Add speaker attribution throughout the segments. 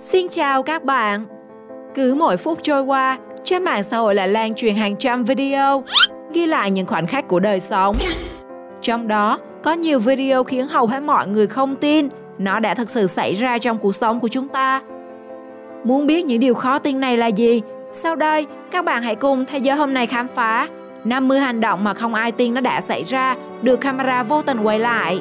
Speaker 1: Xin chào các bạn! Cứ mỗi phút trôi qua, trên mạng xã hội lại lan truyền hàng trăm video ghi lại những khoảnh khắc của đời sống. Trong đó, có nhiều video khiến hầu hết mọi người không tin nó đã thực sự xảy ra trong cuộc sống của chúng ta. Muốn biết những điều khó tin này là gì? Sau đây, các bạn hãy cùng Thế giới hôm nay khám phá 50 hành động mà không ai tin nó đã xảy ra, được camera vô tình quay lại.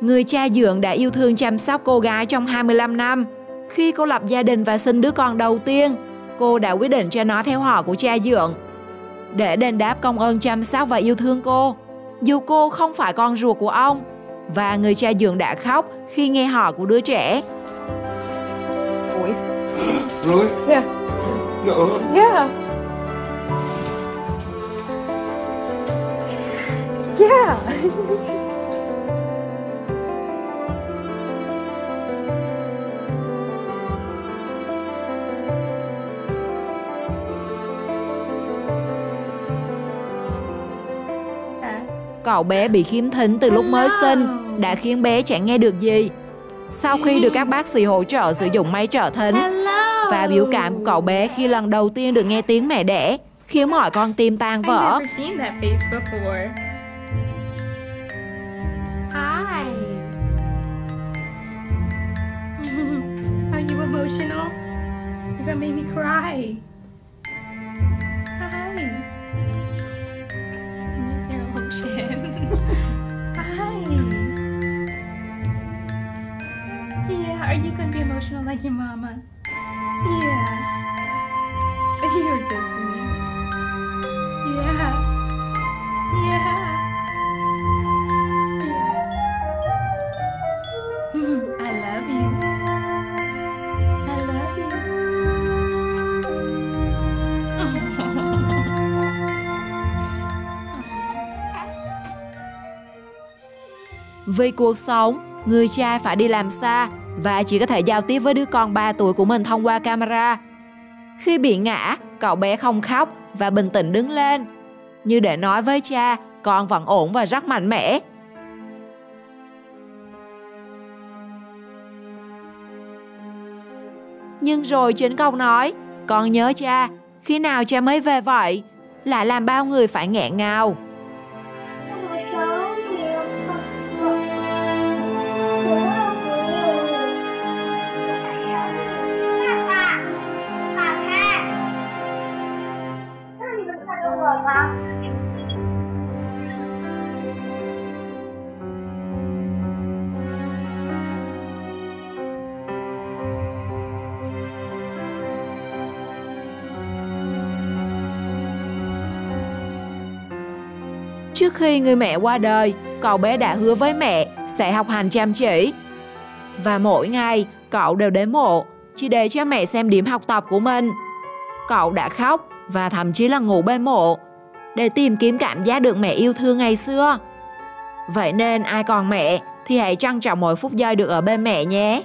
Speaker 1: Người cha dượng đã yêu thương chăm sóc cô gái trong 25 năm. Khi cô lập gia đình và sinh đứa con đầu tiên, cô đã quyết định cho nó theo họ của cha dượng. Để đền đáp công ơn chăm sóc và yêu thương cô, dù cô không phải con ruột của ông, và người cha dượng đã khóc khi nghe họ của đứa trẻ.
Speaker 2: Really?
Speaker 3: Yeah.
Speaker 2: No.
Speaker 3: Yeah. Yeah.
Speaker 1: Cậu bé bị khiếm thính từ lúc mới sinh đã khiến bé chẳng nghe được gì. Sau khi được các bác sĩ hỗ trợ sử dụng máy trợ thính, và biểu cảm của cậu bé khi lần đầu tiên được nghe tiếng mẹ đẻ khiến mọi con tim tan vỡ.
Speaker 4: Hi. Are you emotional? You're gonna make me cry. Hi. Is there emotion? Hi. Yeah, are you gonna be emotional like your mama? Yeah. You're so sweet. Yeah. Yeah. I love you. I love you.
Speaker 1: Vì cuộc sống, người cha phải đi làm xa và chỉ có thể giao tiếp với đứa con 3 tuổi của mình thông qua camera. Khi bị ngã, cậu bé không khóc và bình tĩnh đứng lên, như để nói với cha con vẫn ổn và rất mạnh mẽ. Nhưng rồi chính câu nói "Con nhớ cha, khi nào cha mới về vậy?" lại làm bao người phải nghẹn ngào. Trước khi người mẹ qua đời, cậu bé đã hứa với mẹ sẽ học hành chăm chỉ. Và mỗi ngày, cậu đều đến mộ, chỉ để cho mẹ xem điểm học tập của mình. Cậu đã khóc và thậm chí là ngủ bên mộ, để tìm kiếm cảm giác được mẹ yêu thương ngày xưa. Vậy nên ai còn mẹ thì hãy trân trọng mỗi phút giây được ở bên mẹ nhé.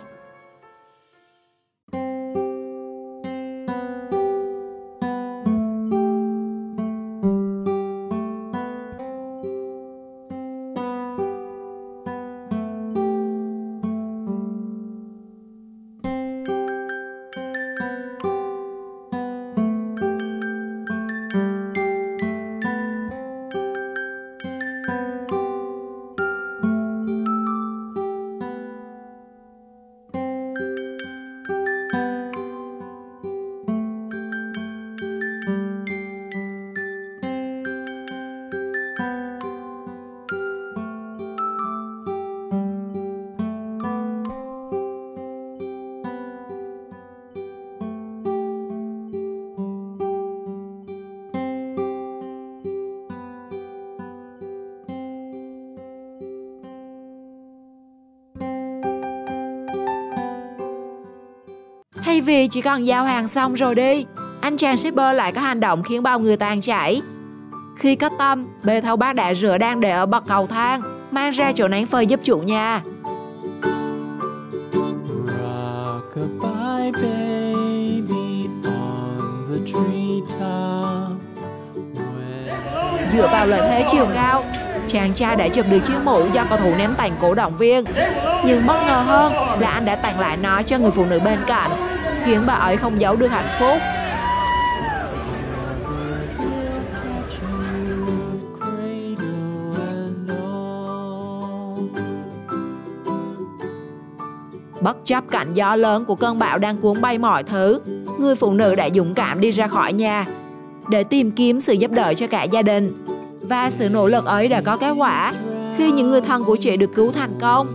Speaker 1: Thay vì chỉ cần giao hàng xong rồi đi, anh chàng shipper lại có hành động khiến bao người tan chảy. Khi có tâm, bê thau bát đã rửa đang để ở bậc cầu thang, mang ra chỗ nắng phơi giúp chủ nhà.
Speaker 3: Rock-a-bye baby on the treetop.
Speaker 1: Dựa vào lợi thế chiều cao, chàng trai đã chụp được chiếc mũ do cầu thủ ném tành cổ động viên. Nhưng bất ngờ hơn là anh đã tặng lại nó cho người phụ nữ bên cạnh, khiến bà ấy không giấu được hạnh phúc. Bất chấp cảnh gió lớn của cơn bão đang cuốn bay mọi thứ, người phụ nữ đã dũng cảm đi ra khỏi nhà để tìm kiếm sự giúp đỡ cho cả gia đình. Và sự nỗ lực ấy đã có kết quả khi những người thân của chị được cứu thành công.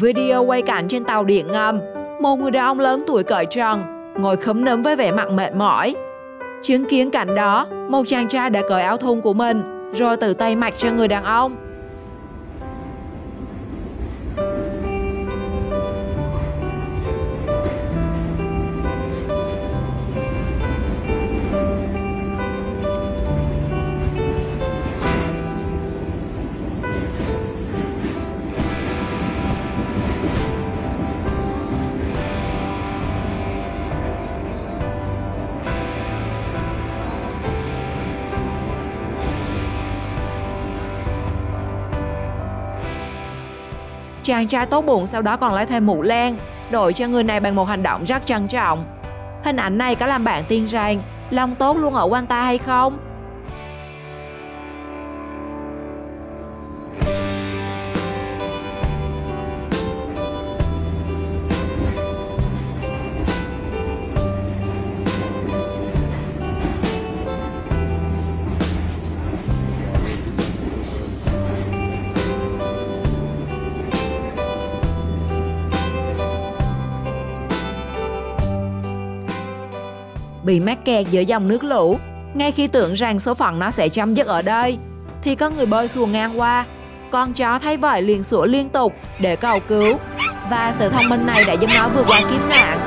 Speaker 1: Video quay cảnh trên tàu điện ngầm, một người đàn ông lớn tuổi cởi trần, ngồi khúm núm với vẻ mặt mệt mỏi. Chứng kiến cảnh đó, một chàng trai đã cởi áo thun của mình, rồi tự tay mặc cho người đàn ông. Chàng trai tốt bụng sau đó còn lấy thêm mũ len, đổi cho người này bằng một hành động rất trân trọng. Hình ảnh này có làm bạn tin rằng lòng tốt luôn ở quanh ta hay không? Bị mắc kẹt giữa dòng nước lũ, ngay khi tưởng rằng số phận nó sẽ chấm dứt ở đây, thì có người bơi xuồng ngang qua. Con chó thấy vậy liền sủa liên tục để cầu cứu, và sự thông minh này đã giúp nó vượt qua kiếp nạn.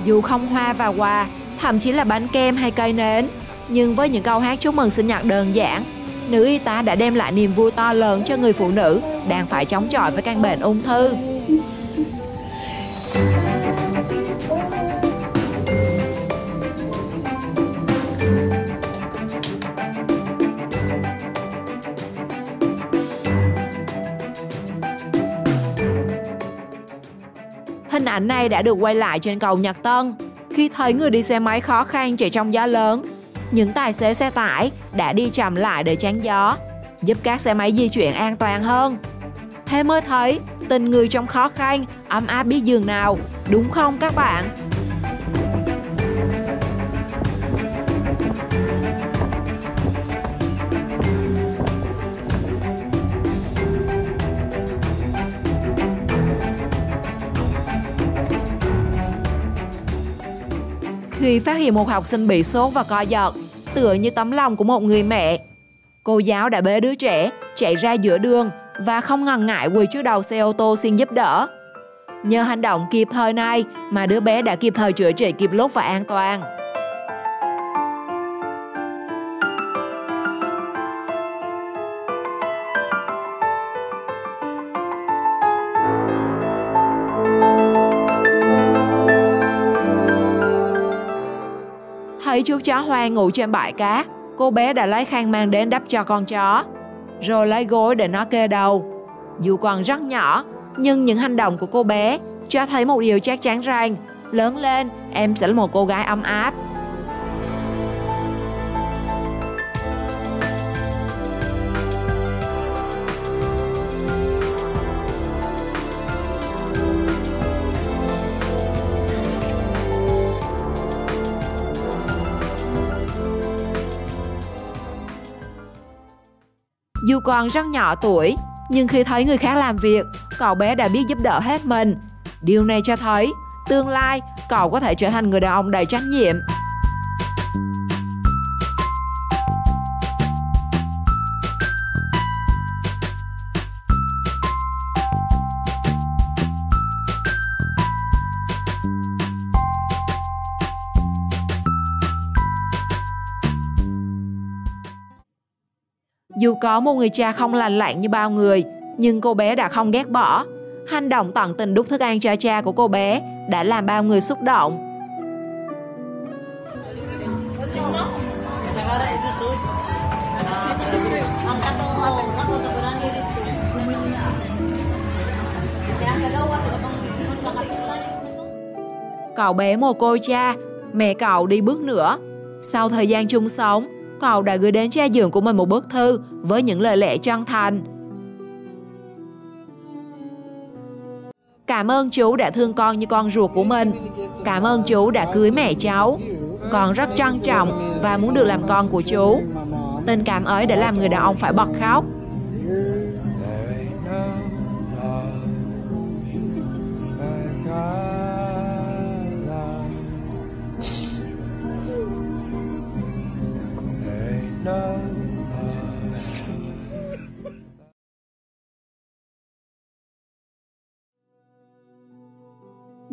Speaker 1: Dù không hoa và quà, thậm chí là bánh kem hay cây nến, nhưng với những câu hát chúc mừng sinh nhật đơn giản, nữ y tá đã đem lại niềm vui to lớn cho người phụ nữ đang phải chống chọi với căn bệnh ung thư. Hình ảnh này đã được quay lại trên cầu Nhật Tân. Khi thấy người đi xe máy khó khăn chạy trong gió lớn, những tài xế xe tải đã đi chậm lại để tránh gió, giúp các xe máy di chuyển an toàn hơn. Thế mới thấy tình người trong khó khăn ấm áp biết dường nào, đúng không các bạn? Khi phát hiện một học sinh bị sốt và co giật, tựa như tấm lòng của một người mẹ, cô giáo đã bế đứa trẻ chạy ra giữa đường và không ngần ngại quỳ trước đầu xe ô tô xin giúp đỡ. Nhờ hành động kịp thời này mà đứa bé đã kịp thời chữa trị kịp lúc và an toàn. Thấy chú chó hoang ngủ trên bãi cát, cô bé đã lấy khăn mang đến đắp cho con chó, rồi lấy gối để nó kê đầu. Dù còn rất nhỏ, nhưng những hành động của cô bé cho thấy một điều chắc chắn rằng lớn lên em sẽ là một cô gái ấm áp. Dù còn rất nhỏ tuổi, nhưng khi thấy người khác làm việc, cậu bé đã biết giúp đỡ hết mình. Điều này cho thấy, tương lai cậu có thể trở thành người đàn ông đầy trách nhiệm. Dù có một người cha không lành lặn như bao người, nhưng cô bé đã không ghét bỏ. Hành động tận tình đút thức ăn cho cha của cô bé đã làm bao người xúc động. Cậu bé mồ côi cha, mẹ cậu đi bước nữa. Sau thời gian chung sống, cậu đã gửi đến cha dượng của mình một bức thư với những lời lẽ chân thành. Cảm ơn chú đã thương con như con ruột của mình. Cảm ơn chú đã cưới mẹ cháu. Con rất trân trọng và muốn được làm con của chú. Tình cảm ấy đã làm người đàn ông phải bật khóc.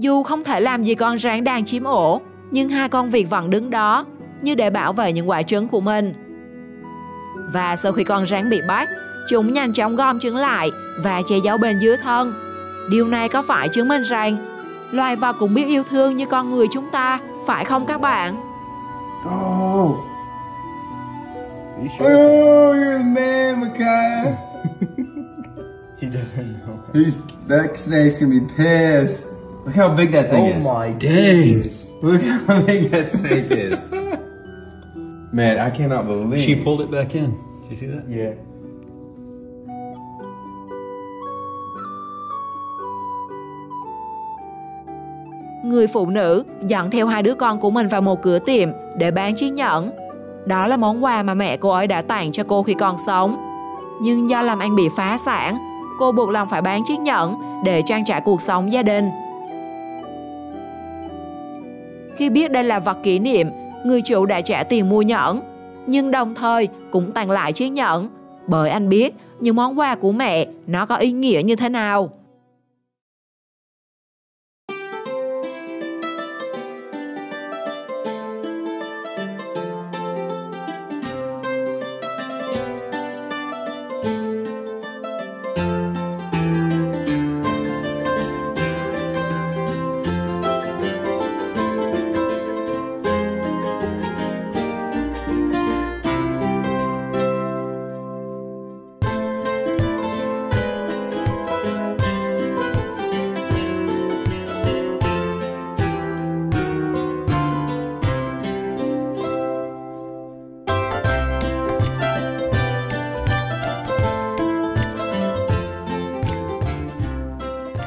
Speaker 1: Dù không thể làm gì con rắn đang chiếm ổ, nhưng hai con vịt vẫn đứng đó, như để bảo vệ những quả trứng của mình. Và sau khi con rắn bị bắt, chúng nhanh chóng gom trứng lại và che giấu bên dưới thân. Điều này có phải chứng minh rằng loài vật cũng biết yêu thương như con người chúng ta, phải không các bạn?
Speaker 2: Oh, you're the man, Micaiah.
Speaker 5: He doesn't know.
Speaker 2: That snake's gonna be pissed. Look how big that thing is.
Speaker 5: Oh my dang.
Speaker 2: Look how big that snake is. Man, I cannot believe.
Speaker 5: She pulled it back in. Did you see that?
Speaker 2: Yeah.
Speaker 1: Người phụ nữ dẫn theo hai đứa con của mình vào một cửa tiệm để bán chiếc nhẫn. Đó là món quà mà mẹ cô ấy đã tặng cho cô khi còn sống. Nhưng do làm ăn bị phá sản, cô buộc lòng phải bán chiếc nhẫn để trang trải cuộc sống gia đình. Khi biết đây là vật kỷ niệm, người chủ đã trả tiền mua nhẫn, nhưng đồng thời cũng tặng lại chiếc nhẫn, bởi anh biết những món quà của mẹ nó có ý nghĩa như thế nào.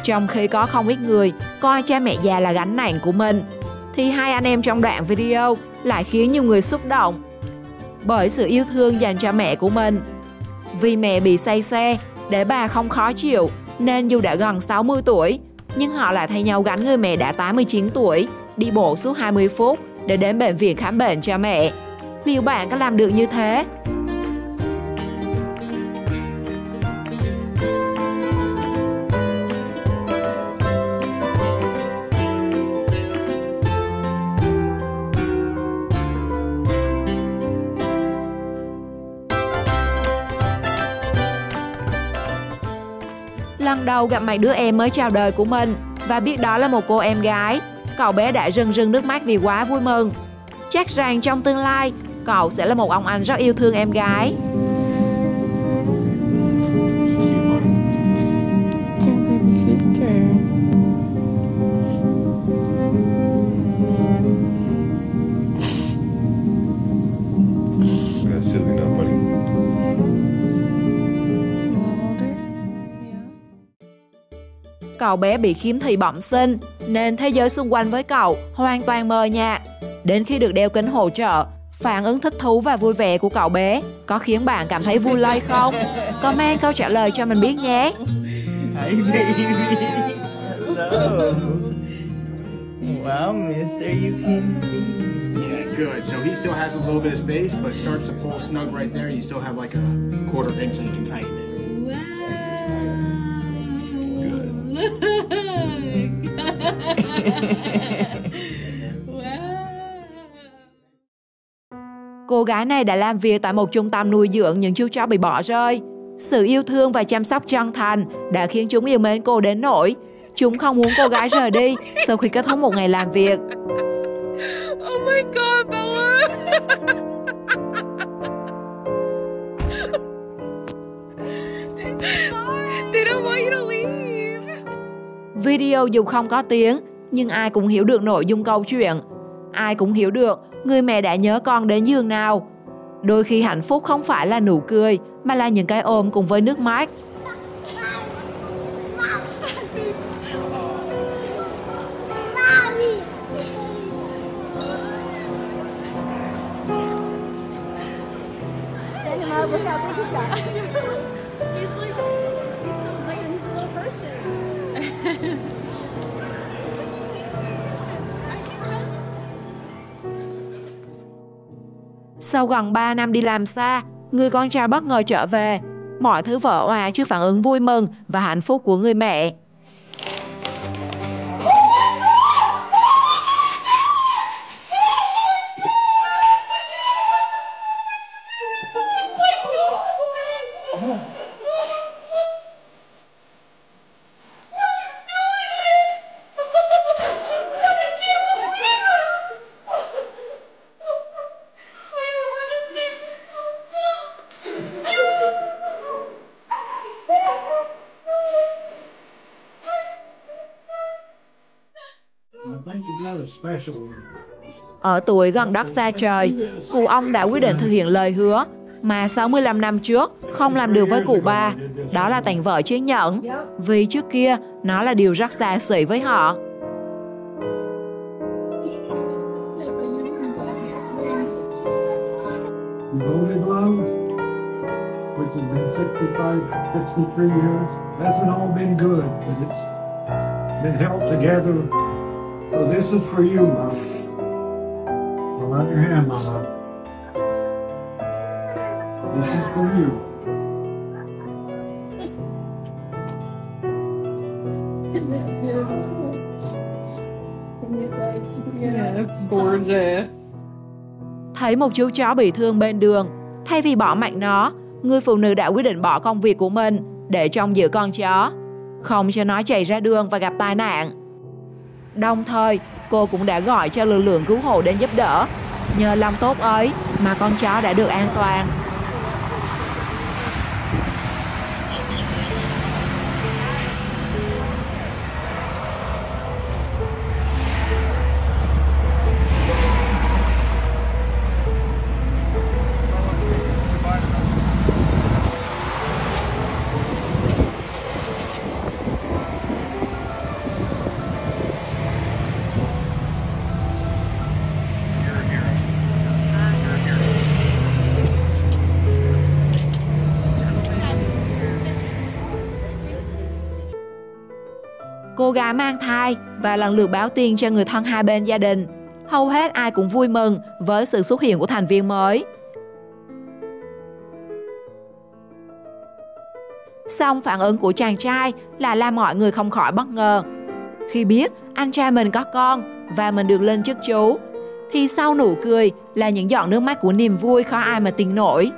Speaker 1: Trong khi có không ít người coi cha mẹ già là gánh nặng của mình, thì hai anh em trong đoạn video lại khiến nhiều người xúc động bởi sự yêu thương dành cho mẹ của mình. Vì mẹ bị say xe, để bà không khó chịu, nên dù đã gần 60 tuổi, nhưng họ lại thay nhau gánh người mẹ đã 89 tuổi, đi bộ suốt 20 phút để đến bệnh viện khám bệnh cho mẹ. Liệu bạn có làm được như thế? Lần đầu gặp mặt đứa em mới chào đời của mình và biết đó là một cô em gái, cậu bé đã rưng rưng nước mắt vì quá vui mừng. Chắc rằng trong tương lai, cậu sẽ là một ông anh rất yêu thương em gái.
Speaker 3: Baby sister.
Speaker 2: That's silly enough, buddy.
Speaker 1: Cậu bé bị khiếm thị bẩm sinh nên thế giới xung quanh với cậu hoàn toàn mờ nhạt. Đến khi được đeo kính hỗ trợ, phản ứng thích thú và vui vẻ của cậu bé có khiến bạn cảm thấy vui lây không? Comment câu trả lời cho mình biết nhé.
Speaker 5: Hi, baby. Hello. Wow, mister, you can see.
Speaker 6: Yeah, good. So he still has a little bit of space, but starts to pull snug right there. You still have like a quarter inch so you can tighten it.
Speaker 1: Cô gái này đã làm việc tại một trung tâm nuôi dưỡng những chú chó bị bỏ rơi. Sự yêu thương và chăm sóc chân thành đã khiến chúng yêu mến cô đến nỗi chúng không muốn cô gái rời đi sau khi kết thúc một ngày làm việc.
Speaker 4: Oh my God, Bella! They don't want you to leave.
Speaker 1: Video dù không có tiếng, nhưng ai cũng hiểu được nội dung câu chuyện. Ai cũng hiểu được người mẹ đã nhớ con đến giường nào. Đôi khi hạnh phúc không phải là nụ cười, mà là những cái ôm cùng với nước mắt.
Speaker 4: Look how big he's got. He's so big. He's a little person.
Speaker 1: Sau gần 3 năm đi làm xa, người con trai bất ngờ trở về. Mọi thứ vỡ òa trước phản ứng vui mừng và hạnh phúc của người mẹ. Ở tuổi gần đất xa trời, cụ ông đã quyết định thực hiện lời hứa mà 65 năm trước không làm được với cụ ba. Đó là tặng vợ chiếc nhẫn, vì trước kia nó là điều rất xa xỉ với họ.
Speaker 7: Golden love, which has been 65, 63 years, hasn't all been good, but it's been held together. So this is for you, Mom. Hold out your hand, Mama. This is for you.
Speaker 3: Yeah, it's gorgeous.
Speaker 1: Thấy một chú chó bị thương bên đường, thay vì bỏ mặc nó, người phụ nữ đã quyết định bỏ công việc của mình để trông giữ con chó, không cho nó chạy ra đường và gặp tai nạn. Đồng thời, cô cũng đã gọi cho lực lượng cứu hộ đến giúp đỡ. Nhờ lòng tốt ấy mà con chó đã được an toàn. Cô gái mang thai và lần lượt báo tin cho người thân hai bên gia đình. Hầu hết ai cũng vui mừng với sự xuất hiện của thành viên mới. Song phản ứng của chàng trai là làm mọi người không khỏi bất ngờ. Khi biết anh trai mình có con và mình được lên chức chú, thì sau nụ cười là những giọt nước mắt của niềm vui khó ai mà tin nổi.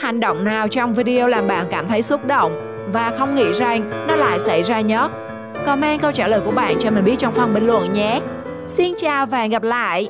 Speaker 1: Hành động nào trong video làm bạn cảm thấy xúc động và không nghĩ rằng nó lại xảy ra nhất? Comment câu trả lời của bạn cho mình biết trong phần bình luận nhé. Xin chào và hẹn gặp lại!